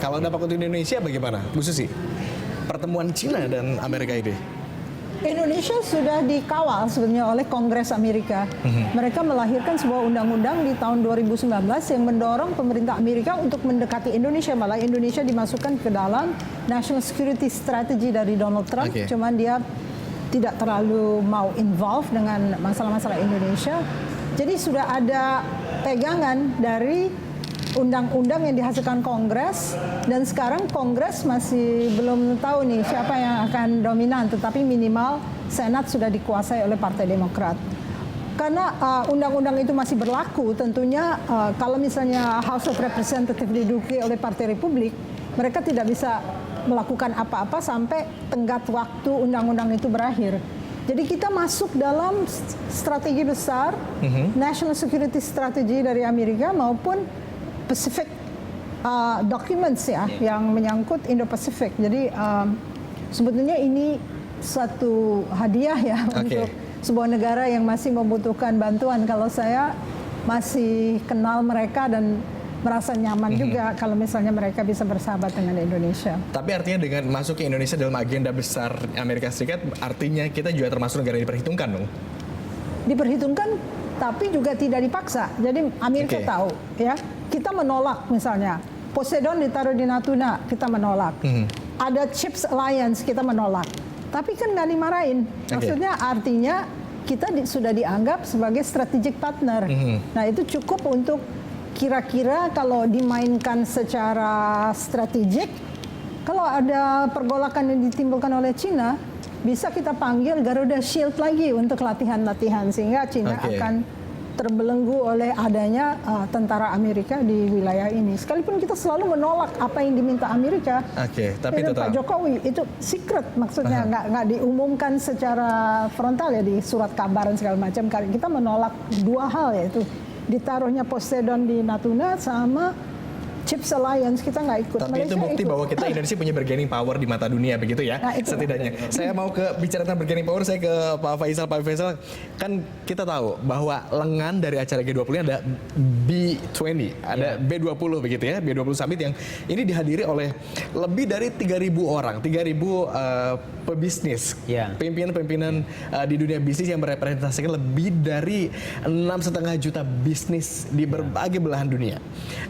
Kalau dampak untuk Indonesia bagaimana, Bu Susi? Pertemuan Cina dan Amerika ini? Indonesia sudah dikawal sebenarnya oleh Kongres Amerika. Mereka melahirkan sebuah undang-undang di tahun 2019 yang mendorong pemerintah Amerika untuk mendekati Indonesia. Malah Indonesia dimasukkan ke dalam National Security Strategy dari Donald Trump. Cuman dia tidak terlalu mau involve dengan masalah-masalah Indonesia. Jadi sudah ada pegangan dari undang-undang yang dihasilkan Kongres, dan sekarang Kongres masih belum tahu nih siapa yang akan dominan, tetapi minimal Senat sudah dikuasai oleh Partai Demokrat. Karena undang-undang itu masih berlaku, tentunya kalau misalnya House of Representatives diduduki oleh Partai Republik, mereka tidak bisa melakukan apa-apa sampai tenggat waktu undang-undang itu berakhir. Jadi kita masuk dalam strategi besar, National Security Strategy dari Amerika maupun Pacific documents ya, yang menyangkut Indo-Pacific. Jadi sebetulnya ini satu hadiah ya untuk sebuah negara yang masih membutuhkan bantuan. Kalau saya masih kenal mereka dan merasa nyaman juga kalau misalnya mereka bisa bersahabat dengan Indonesia. Tapi artinya dengan masuknya Indonesia dalam agenda besar Amerika Serikat, artinya kita juga termasuk negara yang diperhitungkan dong? Diperhitungkan, tapi juga tidak dipaksa. Jadi Amerika tahu ya, kita menolak misalnya Poseidon ditaruh di Natuna, kita menolak. Ada Chips Alliance, kita menolak. Tapi kan nggak dimarahin. Maksudnya artinya kita sudah dianggap sebagai strategic partner. Nah itu cukup untuk kira-kira kalau dimainkan secara strategik, kalau ada pergolakan yang ditimbulkan oleh Cina, bisa kita panggil Garuda Shield lagi untuk latihan-latihan, sehingga Cina akan terbelenggu oleh adanya tentara Amerika di wilayah ini. Sekalipun kita selalu menolak apa yang diminta Amerika, tapi tetap Pak Jokowi itu secret, maksudnya nggak diumumkan secara frontal ya di surat kabar dan segala macam. Kita menolak dua hal, yaitu ditaruhnya Poseidon di Natuna sama Chips Alliance, kita nggak ikut. Tapi Malaysia itu bukti ikut. bahwa kita Indonesia punya bargaining power di mata dunia, begitu ya, setidaknya. Saya mau bicara tentang bargaining power, saya ke Pak Faisal. Pak Faisal, kan kita tahu bahwa lengan dari acara G20 ini ada B20, ada B20 begitu ya, B20 Summit yang ini dihadiri oleh lebih dari 3.000 orang, 3.000 pebisnis, pimpinan-pimpinan di dunia bisnis yang merepresentasikan lebih dari 6,5 juta bisnis di berbagai belahan dunia.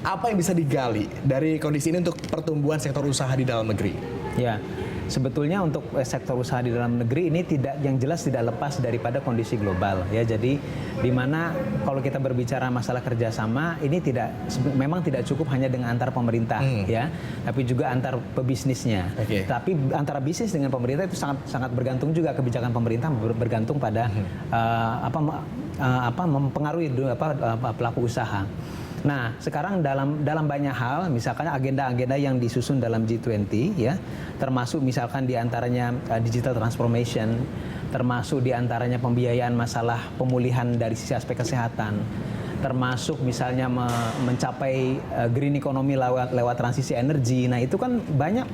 Apa yang bisa digali dari kondisi ini untuk pertumbuhan sektor usaha di dalam negeri? Ya, sebetulnya untuk sektor usaha di dalam negeri ini yang jelas tidak lepas daripada kondisi global ya. Jadi di mana kalau kita berbicara masalah kerjasama ini memang tidak cukup hanya dengan antar pemerintah ya, tapi juga antar pebisnisnya. Tapi antara bisnis dengan pemerintah itu sangat bergantung juga, kebijakan pemerintah bergantung pada mempengaruhi pelaku usaha. Nah, sekarang dalam banyak hal, misalkan agenda-agenda yang disusun dalam G20 ya, termasuk misalkan diantaranya digital transformation, termasuk diantaranya pembiayaan masalah pemulihan dari sisi aspek kesehatan, termasuk misalnya mencapai green economy lewat transisi energi. Nah, itu kan banyak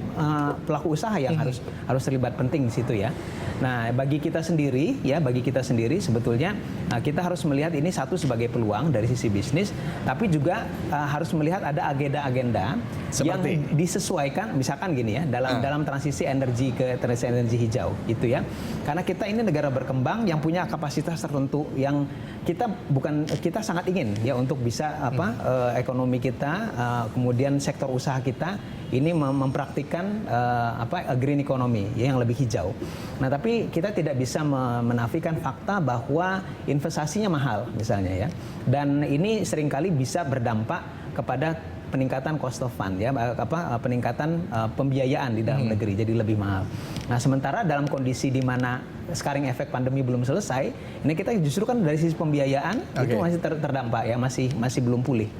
pelaku usaha yang harus terlibat penting di situ ya. Nah, bagi kita sendiri sebetulnya kita harus melihat ini satu sebagai peluang dari sisi bisnis, tapi juga harus melihat ada agenda-agenda yang disesuaikan, misalkan gini ya, dalam transisi energi ke transisi energi hijau itu ya. Karena kita ini negara berkembang yang punya kapasitas tertentu yang kita sangat ingin ya untuk bisa ekonomi kita, kemudian sektor usaha kita ini mempraktikkan green economy ya, yang lebih hijau. Nah, tapi kita tidak bisa menafikan fakta bahwa investasinya mahal misalnya ya. Dan ini seringkali bisa berdampak kepada peningkatan cost of fund ya, peningkatan pembiayaan di dalam negeri jadi lebih mahal. Nah, sementara dalam kondisi di mana sekarang efek pandemi belum selesai, ini kita justru kan dari sisi pembiayaan itu masih terdampak ya, masih belum pulih.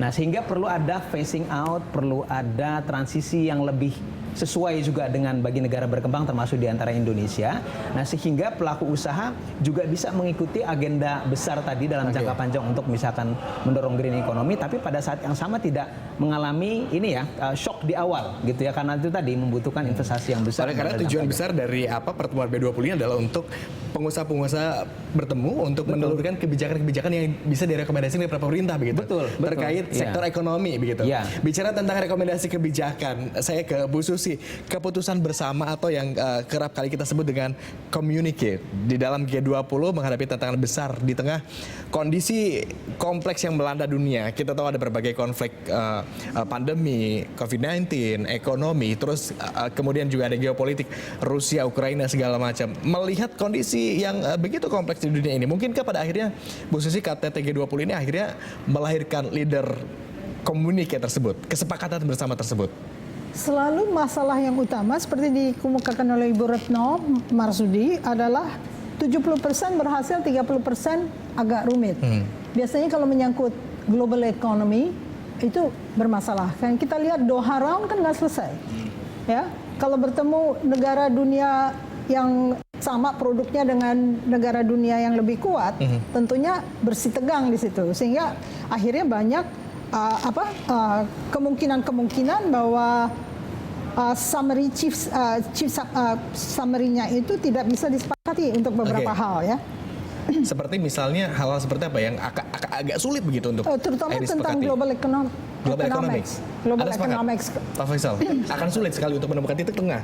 Nah, sehingga perlu ada phasing out, perlu ada transisi yang lebih sesuai juga dengan bagi negara berkembang termasuk di antara Indonesia. Nah, sehingga pelaku usaha juga bisa mengikuti agenda besar tadi dalam jangka panjang untuk misalkan mendorong green economy, tapi pada saat yang sama tidak mengalami ini ya shock di awal gitu ya, karena itu tadi membutuhkan investasi yang besar. Karena tujuan besar dari pertemuan B20 ini adalah untuk pengusaha-pengusaha bertemu untuk menelurkan kebijakan-kebijakan yang bisa direkomendasikan kepada pemerintah begitu. Betul. Terkait sektor ekonomi begitu. Bicara tentang rekomendasi kebijakan, saya ke Bu Susi, keputusan bersama atau yang kerap kali kita sebut dengan communique di dalam G20 menghadapi tantangan besar di tengah kondisi kompleks yang melanda dunia. Kita tahu ada berbagai konflik, pandemi, COVID-19, ekonomi, terus kemudian juga ada geopolitik Rusia, Ukraina segala macam. Melihat kondisi yang begitu kompleks di dunia ini, mungkinkah pada akhirnya Bu Susi KTT G20 ini akhirnya melahirkan leader komunike tersebut, kesepakatan bersama tersebut? Selalu masalah yang utama seperti dikemukakan oleh Ibu Retno Marsudi adalah 70% berhasil, 30% agak rumit. Biasanya kalau menyangkut global economy itu bermasalah. Kan kita lihat Doha Round kan nggak selesai. Ya, kalau bertemu negara dunia yang sama produknya dengan negara dunia yang lebih kuat, tentunya bersitegang di situ. Sehingga akhirnya banyak kemungkinan bahwa summary-nya itu tidak bisa disepakati untuk beberapa hal ya. Seperti misalnya hal-hal seperti apa yang agak sulit begitu untuk terutama tentang global economics. Global economics. Pak Faisal, akan sulit sekali untuk menemukan titik tengah.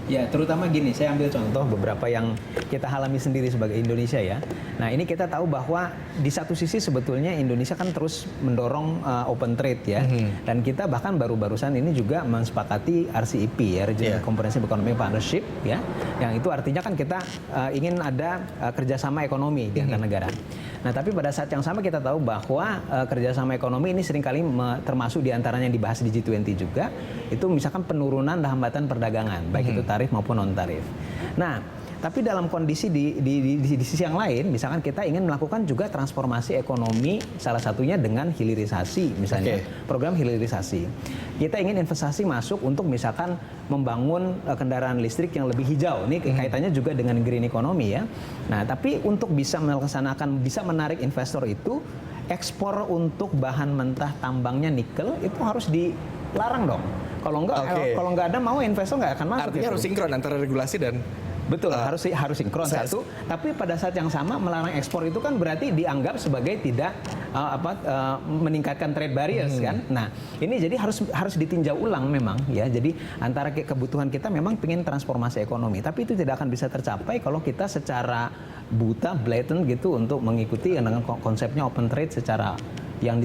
Ya, terutama gini, saya ambil contoh beberapa yang kita alami sendiri sebagai Indonesia ya. Nah, ini kita tahu bahwa di satu sisi sebetulnya Indonesia kan terus mendorong open trade ya. Dan kita bahkan baru-barusan ini juga mensepakati RCEP ya, Regional Comprehensive Economic Partnership ya. Yang itu artinya kan kita ingin ada kerjasama ekonomi di antar negara. Nah, tapi pada saat yang sama kita tahu bahwa kerjasama ekonomi ini seringkali termasuk diantaranya yang dibahas di G20 juga, itu misalkan penurunan hambatan perdagangan, baik itu tarif maupun non tarif. Nah, tapi dalam kondisi di sisi yang lain, misalkan kita ingin melakukan juga transformasi ekonomi, salah satunya dengan hilirisasi, misalnya program hilirisasi. Kita ingin investasi masuk untuk misalkan membangun kendaraan listrik yang lebih hijau. Ini kaitannya juga dengan green economy ya. Nah, tapi untuk bisa melaksanakan, bisa menarik investor itu, ekspor untuk bahan mentah tambangnya nikel itu harus dilarang dong. Kalau nggak ada mau investor nggak akan masuk. Artinya harus sinkron antara regulasi dan betul, harus sinkron satu. Tapi pada saat yang sama melarang ekspor itu kan berarti dianggap sebagai tidak meningkatkan trade barriers kan. Nah, ini jadi harus ditinjau ulang memang ya. Jadi antara kebutuhan kita memang pengen transformasi ekonomi, tapi itu tidak akan bisa tercapai kalau kita secara buta, blatant gitu untuk mengikuti dengan konsepnya open trade secara yang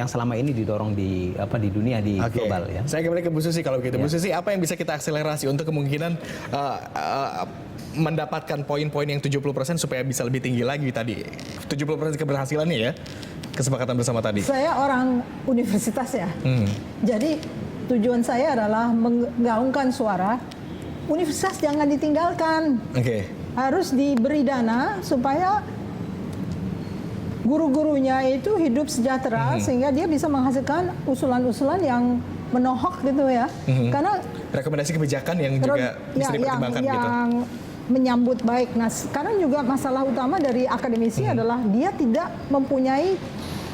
selama ini didorong di dunia, di global ya. Saya kembali ke Bu Susi kalau begitu. Bu Susi, apa yang bisa kita akselerasi untuk kemungkinan mendapatkan poin-poin yang 70% supaya bisa lebih tinggi lagi tadi? 70% keberhasilannya ya, kesepakatan bersama tadi. Saya orang universitas ya. Jadi tujuan saya adalah menggaungkan suara universitas jangan ditinggalkan. Harus diberi dana supaya guru-gurunya itu hidup sejahtera sehingga dia bisa menghasilkan usulan-usulan yang menohok gitu ya. Karena rekomendasi kebijakan yang juga bisa dipertimbangkan gitu. Yang menyambut baik. Nah, sekarang juga masalah utama dari akademisi adalah dia tidak mempunyai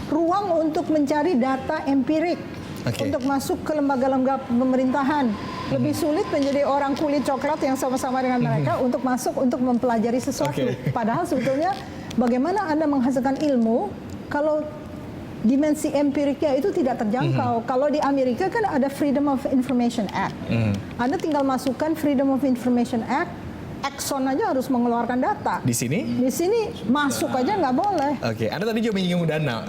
ruang untuk mencari data empirik untuk masuk ke lembaga-lembaga pemerintahan. Lebih sulit menjadi orang kulit coklat yang sama-sama dengan mereka untuk masuk untuk mempelajari sesuatu. Padahal sebetulnya bagaimana Anda menghasilkan ilmu kalau dimensi empiriknya itu tidak terjangkau. Kalau di Amerika kan ada Freedom of Information Act. Anda tinggal masukkan Freedom of Information Act, Exxon aja harus mengeluarkan data. Di sini? Di sini masuk aja nggak boleh. Anda tadi juga menyinggung dana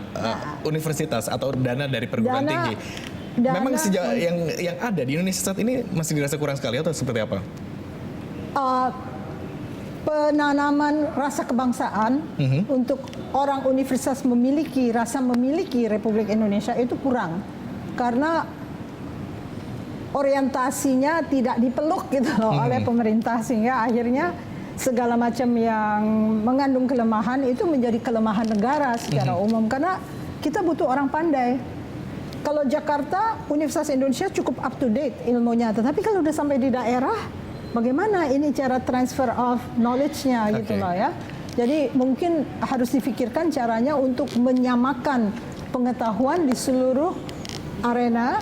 universitas atau dana dari perguruan tinggi. Memang sejauh yang ada di Indonesia saat ini masih dirasa kurang sekali atau seperti apa? Penanaman rasa kebangsaan untuk orang universitas memiliki Republik Indonesia itu kurang karena orientasinya tidak dipeluk gitu loh oleh pemerintah sehingga akhirnya segala macam yang mengandung kelemahan itu menjadi kelemahan negara secara umum karena kita butuh orang pandai. kalau Jakarta, Universitas Indonesia cukup up to date ilmunya, tetapi kalau udah sampai di daerah, bagaimana ini cara transfer of knowledge-nya gitu loh ya. Jadi mungkin harus difikirkan caranya untuk menyamakan pengetahuan di seluruh arena.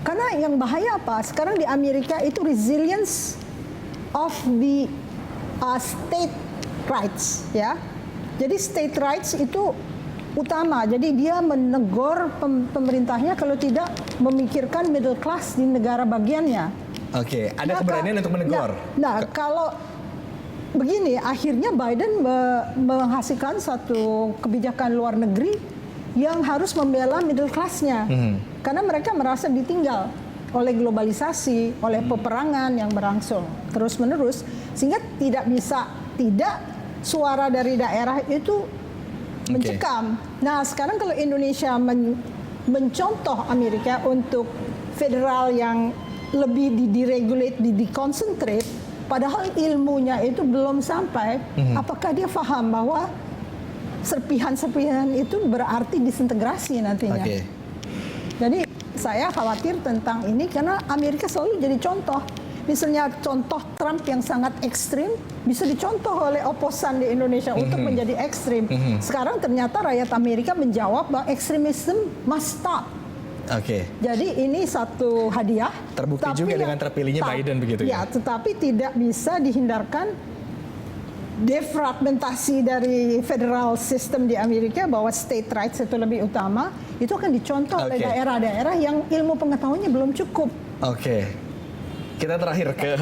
Karena yang bahaya apa? Sekarang di Amerika itu resilience of the state rights, ya. Jadi state rights itu utama. Jadi dia menegur pemerintahnya kalau tidak memikirkan middle class di negara bagiannya. Oke, ada keberanian untuk menegur. Nah, kalau begini, akhirnya Biden menghasilkan satu kebijakan luar negeri yang harus membela middle class-nya. Karena mereka merasa ditinggal oleh globalisasi, oleh peperangan yang berlangsung terus-menerus, sehingga tidak suara dari daerah itu mencekam. Nah, sekarang kalau Indonesia mencontoh Amerika untuk federal yang lebih diregulate, dikonsentrate, padahal ilmunya itu belum sampai, apakah dia paham bahwa serpihan-serpihan itu berarti disintegrasi nantinya. Jadi saya khawatir tentang ini karena Amerika selalu jadi contoh. Misalnya contoh Trump yang sangat ekstrim bisa dicontoh oleh oposan di Indonesia untuk menjadi ekstrim. Sekarang ternyata rakyat Amerika menjawab bahwa ekstremisme must stop. Jadi ini satu hadiah. Terbukti juga dengan terpilihnya Biden begitu ya. Tetapi tidak bisa dihindarkan defragmentasi dari federal system di Amerika bahwa state rights itu lebih utama. Itu akan dicontoh oleh daerah-daerah yang ilmu pengetahuannya belum cukup. Kita terakhir ke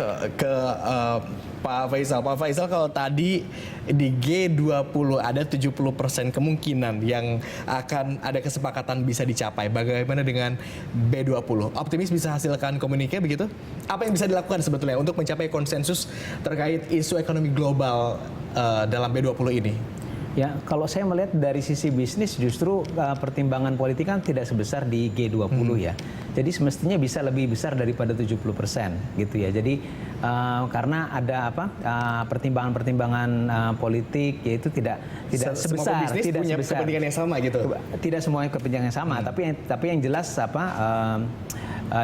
Pak Faisal. Pak Faisal, kalau tadi di G20 ada 70% kemungkinan yang akan ada kesepakatan bisa dicapai. Bagaimana dengan B20? Optimis bisa hasilkan komunike begitu? Apa yang bisa dilakukan sebetulnya untuk mencapai konsensus terkait isu ekonomi global dalam B20 ini? Ya, kalau saya melihat dari sisi bisnis justru pertimbangan politik kan tidak sebesar di G20 ya. Jadi semestinya bisa lebih besar daripada 70% gitu ya. Jadi karena ada pertimbangan-pertimbangan politik yaitu tidak sebesar, tidak punya sebesar kepentingan yang sama gitu. Tidak semuanya kepentingan yang sama, tapi yang jelas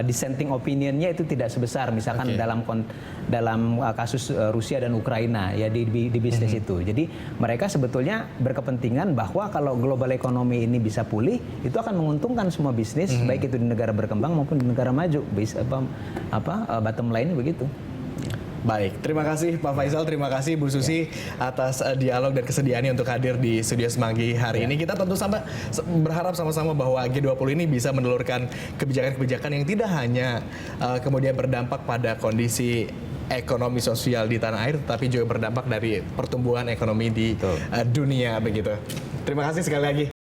dissenting opinionnya itu tidak sebesar misalkan dalam kasus Rusia dan Ukraina ya di bisnis itu. Jadi mereka sebetulnya berkepentingan bahwa kalau global ekonomi ini bisa pulih itu akan menguntungkan semua bisnis baik itu di negara berkembang maupun di negara maju. Bottom line begitu. Baik, terima kasih Pak Faisal, terima kasih Bu Susi atas dialog dan kesediaannya untuk hadir di Studio Semanggi hari ini. Kita tentu berharap sama-sama bahwa G20 ini bisa menelurkan kebijakan-kebijakan yang tidak hanya kemudian berdampak pada kondisi ekonomi sosial di tanah air, tetapi juga berdampak dari pertumbuhan ekonomi di dunia begitu. Terima kasih sekali lagi.